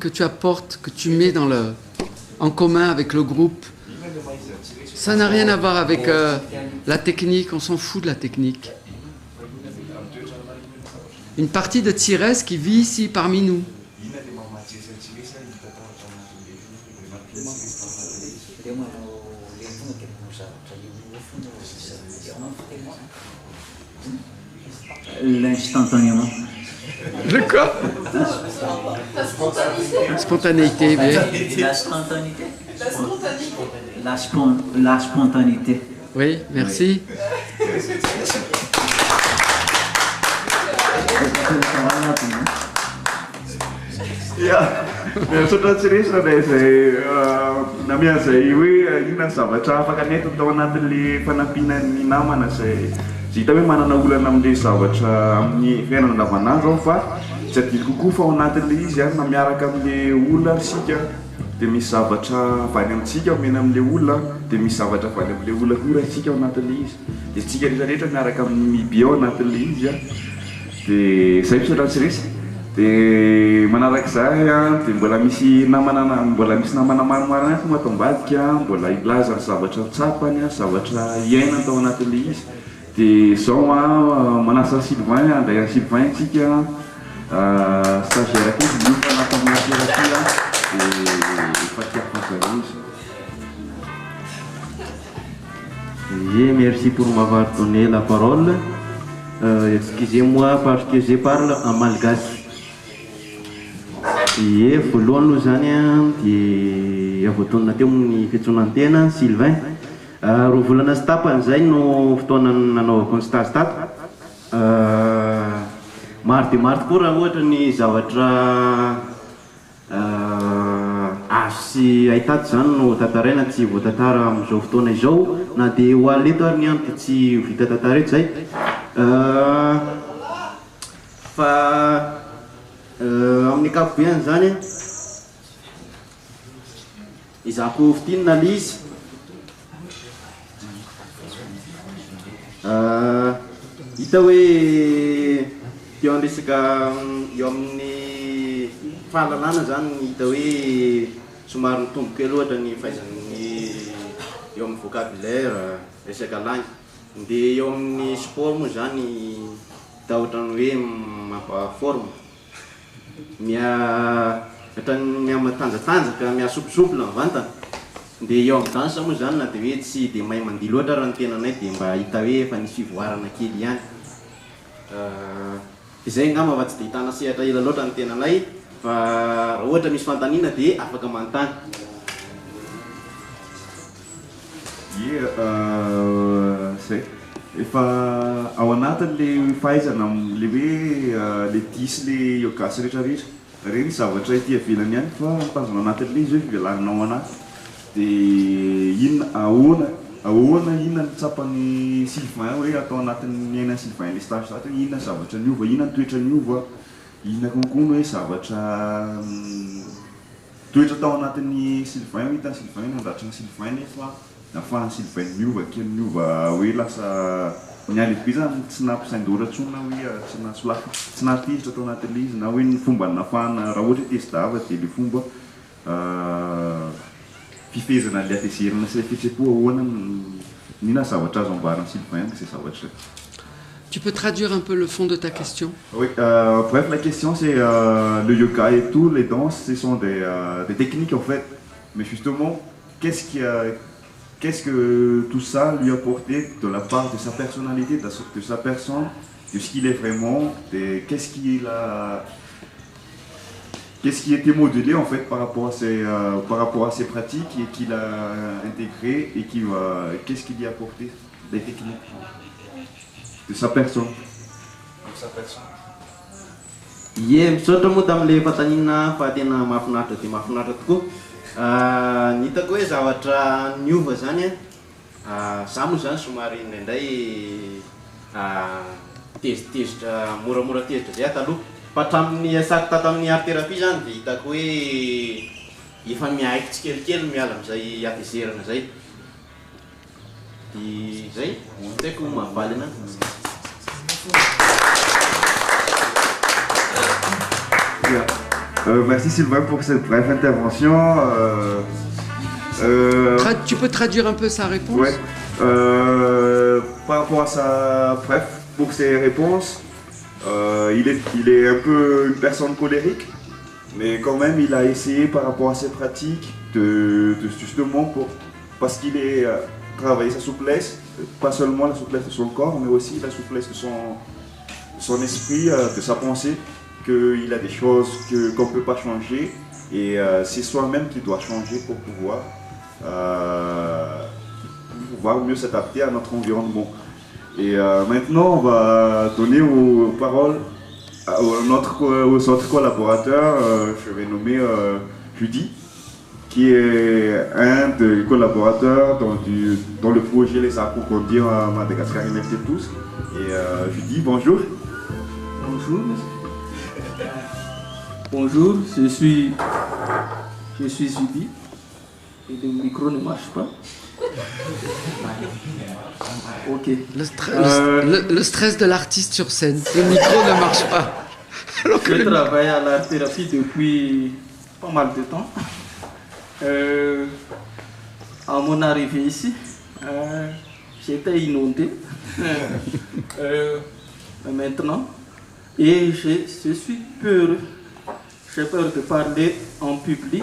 que tu apportes, que tu mets en commun avec le groupe, ça n'a rien à voir avec la technique, on s'en fout de la technique. Une partie de Tsirès qui vit ici parmi nous. L'instantanément. Le quoi? La spontanéité. La spontanéité. La spontanéité. Oui, merci. Ja, sotra Tsirès dia izay namiazay hoe inona ny zavatra afaka ny eto tao anatin'le fanampinan'ny namana izay hita hoe manana olana amin'le zavatra amin'ny fiainana andavanandro fa tsy adilo kokoa fa ao anatin'le izy na miaraka amin'le olona sika dia misy zavatra avany amintsika omena amin'le olona dia misy zavatra avany amin'le olona koa raha ao anatin'le izy dia tsika rehetrarehetra miaraka amin'ny biby ao anatin'le izy dia izay sotra Tsirès. Dia manarak'izay dia mbola misy namana maromaro ihany koa mato-mbadika mbola ilaza ny zavatra tsapany zavatra iainany tao anatin'le izy dia izao manasa Sylvain andray Sylvain tsika stagiaire koa miofa natamina thérapie dia efa tiafanzareo izy. Merci pour m'avoir donné la parole. Excusez-moi parce que je parle en malgache. Voalohany aloha zany dia voatonona teo amin'ny fiantsonantena Sylvain. Roa volana sy tapany zay no fotoana nanaovako ny stage tato. Maro dia maro tokoa raha ohatra ny zavatra azo sy ahitato zany no tantaraina tsy voatantara amin'izao fotoana izao na dia ho aleto ary ny andro dia tsy vita tantara eto zay fa amin'ny ankapobeny zany izako fitinina le izy hita hoe teo andresaka eo amin'ny fahalalana zany hita hoe somary mitombo kely ohatra ny fahaizany eo amin'ny vocabulaire resaka langue dia eo amin'ny sport moa zany hita ohatrany hoe mampaforme miamatanjatanjaka miasopisopla mivantana dia eo amin'ny dansa moa zany na dia hoe tsy dia mahay mandihy loatra raha ny tenanay dia mba hita hoe efa nisy fivoarana kely ihany izay ngamba fa tsy dia hitana sehatra ela loatra ny tenanay fa raha ohatra misy fantaniana dia afaka manontany. Efa ao anatin'le fahaizana le hoe le disy le iogasy rehetrarehetra reny zavatra ety avelany ihany fa mitazona anatin'le izy hoe fivelananao anaty dia inona ahoana inona ny tsapany Sylvain hoe atao anatin'ny aina Sylvain le stage zatra inona zavatra niova inona ny toetra niova inona konkoa no hoe zavatra toetra tao anatin'ny Sylvain hitan'ny Sylvain nandratra Sylvain nefa nafahan'ny Sylvain miova kely miova hoe lasa nialehibe zany tsy nampisain-doratsona hoe tsy nahatezitra tao anatin'le izy na hoe ny fomba nafahana raha ohatra hoe tezidava dia le fomba fifezana le atezerana sy le fihetsem-po ahoana nina zavatra azo ambarana Sylvain c'est zavatra. Tu peux traduire un peu le fond de ta question? Oui, bref, la question c'est le yoga et tout, les danses, ce sont des techniques en fait, mais justement, qu'est-ce que tout ça lui a apporté de la part de sa personnalité, de sa personne, de ce qu'il est vraiment, qu'est-ce qui était modélé en fait par rapport à ses pratiques et qu'il a intégré et qu'est-ce qu'il y a apporté des techniques de sa personne. Misaotra moa tamin'ilay fatanina fa tena mahafinaritra dia mahafinaritra tokoa. Ny hitako hoe zavatra niova zany za moa zany somary indraindray tezitezitra moramora tezitra zay taloha fa hatramin'ny asako tato amin'ny art thérapie zany dia hitako hoe efa mihaiko tsikelikely miala amin'izay atezerana zay dia zay taiko mahavaly anazy. Merci Sylvain pour cette brève intervention. Tu peux traduire un peu sa réponse? Ouais. Par rapport à sa bref pour ses réponses, il est un peu une personne colérique, mais quand même il a essayé par rapport à ses pratiques de justement parce qu'il est travailler sa souplesse, pas seulement la souplesse de son corps, mais aussi la souplesse de son esprit, de sa pensée, qu'il a des choses qu'on ne peut pas changer, et c'est soi-même qui doit changer pour pouvoir mieux s'adapter à notre environnement. Et maintenant, on va donner aux paroles aux autres collaborateurs. Je vais nommer Judy, qui est un des collaborateurs dans le projet Les Approfondir à Madagascar et merci à tous. Et Judy, bonjour. Bonjour. Bonjour, je suis Judy. Et le micro ne marche pas. Ok. Le stress de l'artiste sur scène. Le micro ne marche pas. Je travaille à l'art thérapie depuis pas mal de temps. À mon arrivée ici, j'étais inondé. Maintenant, et je suis peur. J'ai peur de parler en public.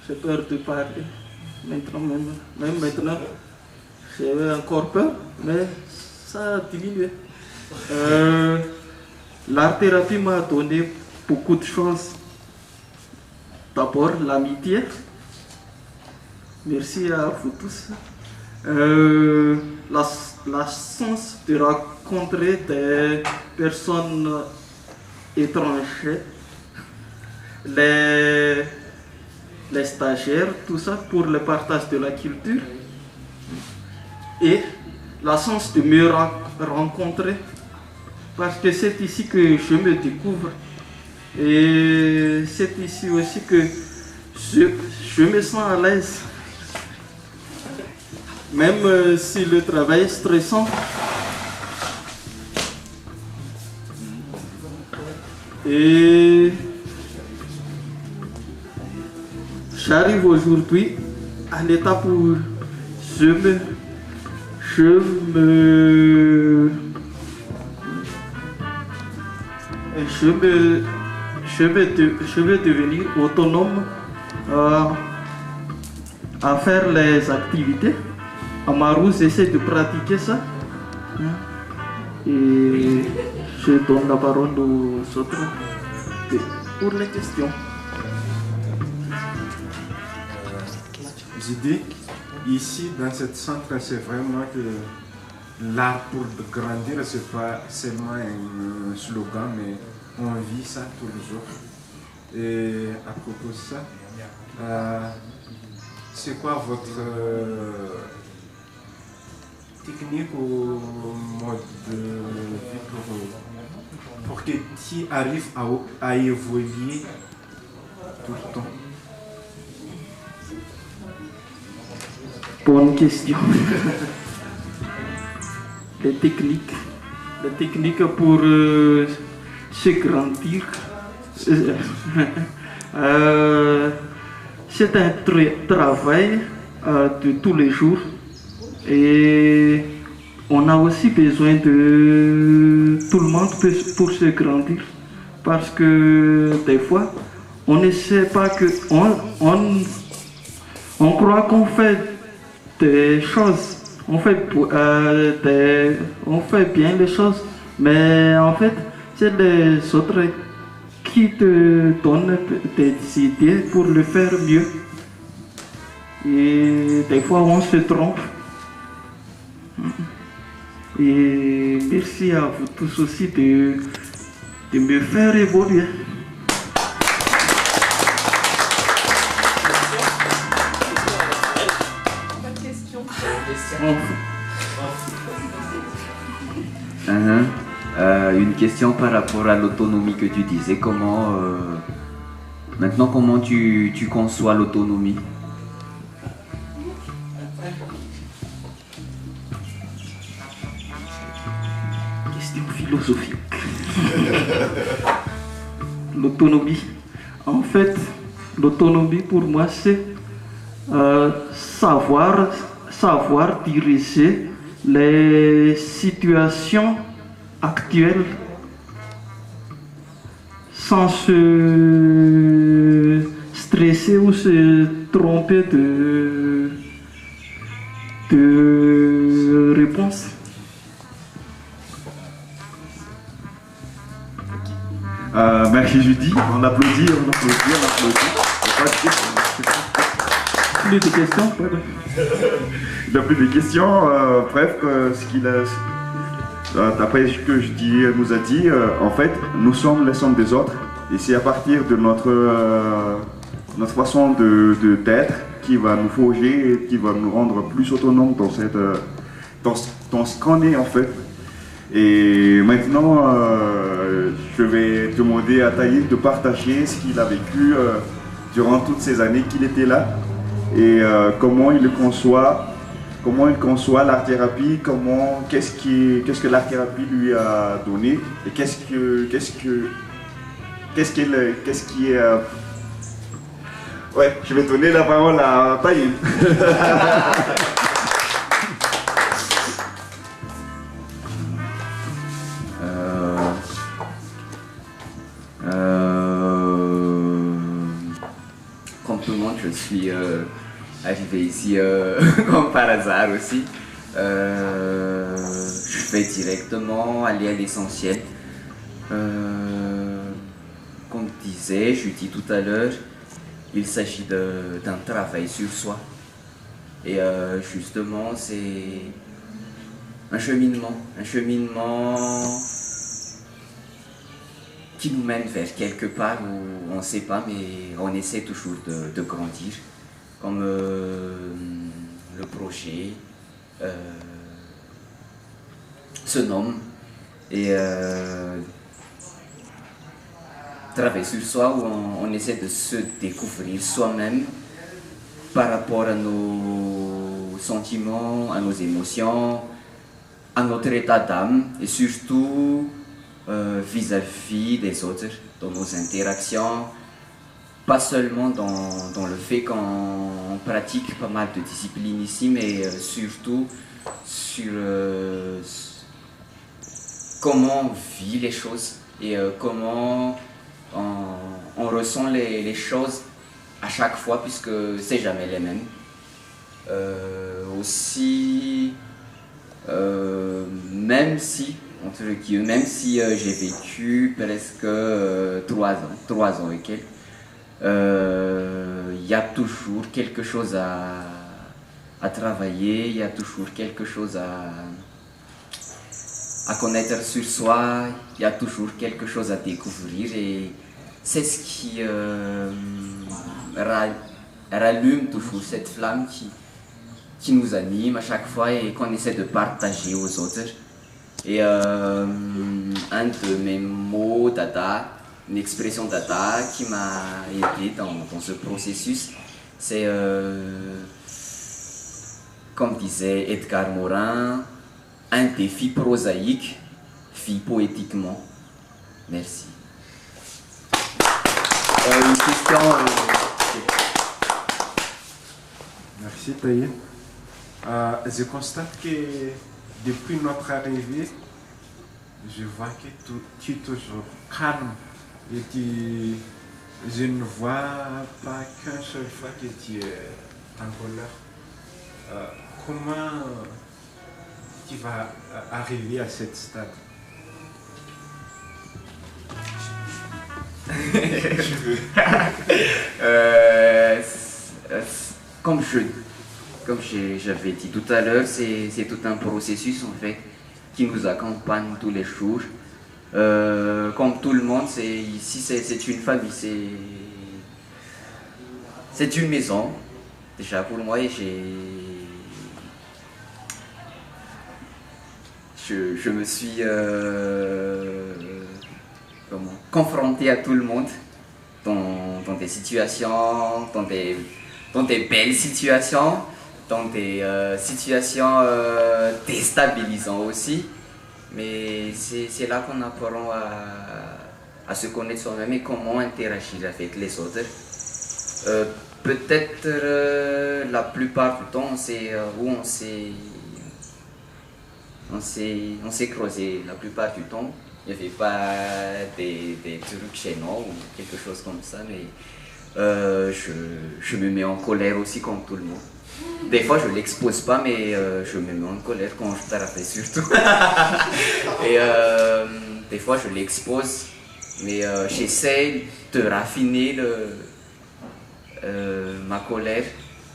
J'ai peur de parler. Même maintenant, j'ai encore peur, mais ça a diminué. L'art thérapie m'a donné beaucoup de choses. D'abord, l'amitié. Merci à vous tous. La chance de rencontrer des personnes étrangères, les stagiaires, tout ça pour le partage de la culture. Et la chance de me rencontrer, parce que c'est ici que je me découvre. Et c'est ici aussi que je me sens à l'aise. Même si le travail est stressant. Et j'arrive aujourd'hui à l'étape où je vais devenir autonome à faire les activités. À Marou, j'essaie de pratiquer ça. Et je donne la parole aux autres pour les questions. J'ai ici dans cette centre, c'est vraiment que l'art pour grandir, c'est pas seulement un slogan, mais on vit ça tous les jours. Et à propos de ça, c'est quoi votre technique ou mode de vie pour que tu arrives à évoluer tout le temps? Bonne question. Les techniques pour se grandir. C'est un travail de tous les jours et on a aussi besoin de tout le monde pour se grandir parce que des fois on ne sait pas que on croit qu'on fait des choses, on fait bien les choses, mais en fait c'est les autres qui te donnent des idées pour le faire mieux. Et des fois on se trompe. Et merci à vous tous aussi de me faire évoluer. Une question par rapport à l'autonomie que tu disais. Comment tu conçois l'autonomie? Question philosophique. L'autonomie. En fait, l'autonomie pour moi, c'est savoir diriger les situations actuelles sans se stresser ou se tromper de réponse. Merci Judy, on applaudit. Plus de questions? Il n'a plus de questions. Bref, ce qu'il a, d'après ce que Judy nous a dit, en fait, nous sommes les sommes des autres. Et c'est à partir de notre façon d'être qui va nous forger et qui va nous rendre plus autonomes dans ce qu'on est en fait. Et maintenant, je vais demander à Taïd de partager ce qu'il a vécu durant toutes ces années qu'il était là et comment il conçoit l'art-thérapie, qu'est-ce que l'art-thérapie lui a donné et qu'est-ce qui est... Ouais, je vais donner la parole à Taïd. Comme tout le monde, je suis arrivé ici comme par hasard aussi. Je vais directement aller à l'essentiel. Comme disait Judy tout à l'heure, il s'agit d'un travail sur soi. Et justement, c'est un cheminement qui nous mène vers quelque part où on ne sait pas, mais on essaie toujours de grandir, comme le projet se nomme. Et travail sur soi où on essaie de se découvrir soi-même par rapport à nos sentiments, à nos émotions, à notre état d'âme et surtout vis-à-vis des autres, dans nos interactions, pas seulement dans le fait qu'on pratique pas mal de disciplines ici, mais surtout sur comment on vit les choses et comment on ressent les choses à chaque fois, puisque c'est jamais les mêmes. Aussi, même si j'ai vécu presque 3 ans et quelques, il y a toujours quelque chose à travailler, il y a toujours quelque chose à connaître sur soi, il y a toujours quelque chose à découvrir et c'est ce qui rallume toujours cette flamme qui nous anime à chaque fois et qu'on essaie de partager aux autres. Et un de mes mots dada, une expression dada qui m'a aidé dans ce processus, c'est comme disait Edgar Morin, un défi prosaïque vit poétiquement. Merci. Une question. Merci Taïd. Je constate que depuis notre arrivée, je vois que tu es toujours calme et je ne vois pas qu'une seule fois que tu es en colère. Comment tu vas arriver à ce stade? Comme j'avais dit tout à l'heure, c'est tout un processus en fait qui nous accompagne tous les jours. Comme tout le monde, ici c'est une famille, c'est une maison déjà pour moi et je me suis confronté à tout le monde dans des situations, dans des belles situations, dans des situations déstabilisantes aussi. Mais c'est là qu'on apprend à se connaître soi-même et comment interagir avec les autres. Peut-être la plupart du temps, c'est où on s'est creusé. La plupart du temps, il n'y avait pas des trucs gênants ou quelque chose comme ça, mais je me mets en colère aussi comme tout le monde. Des fois, je ne l'expose pas, mais je me mets en colère quand je travaille surtout. Et des fois, je l'expose, mais j'essaie de raffiner ma colère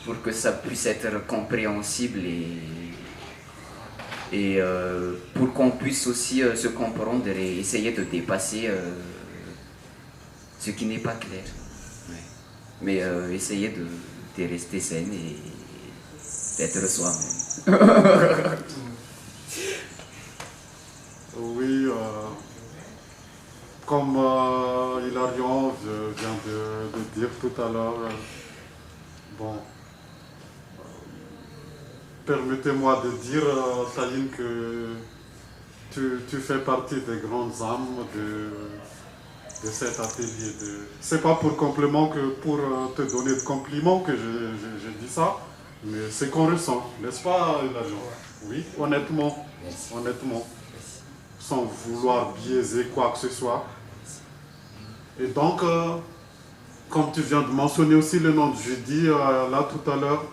pour que ça puisse être compréhensible et pour qu'on puisse aussi se comprendre et essayer de dépasser ce qui n'est pas clair. Ouais. Mais essayer de rester zen et d'être soi-même. Oui, comme Hilarion vient de dire tout à l'heure, bon, permettez-moi de dire, Saline, que tu fais partie des grandes âmes de cet atelier. C'est pas pour complément que pour te donner de compliments que je dis ça, mais c'est qu'on ressent, n'est-ce pas, Hilarion? Oui, honnêtement, honnêtement, sans vouloir biaiser quoi que ce soit. Et donc, comme tu viens de mentionner aussi le nom de Judy, là tout à l'heure,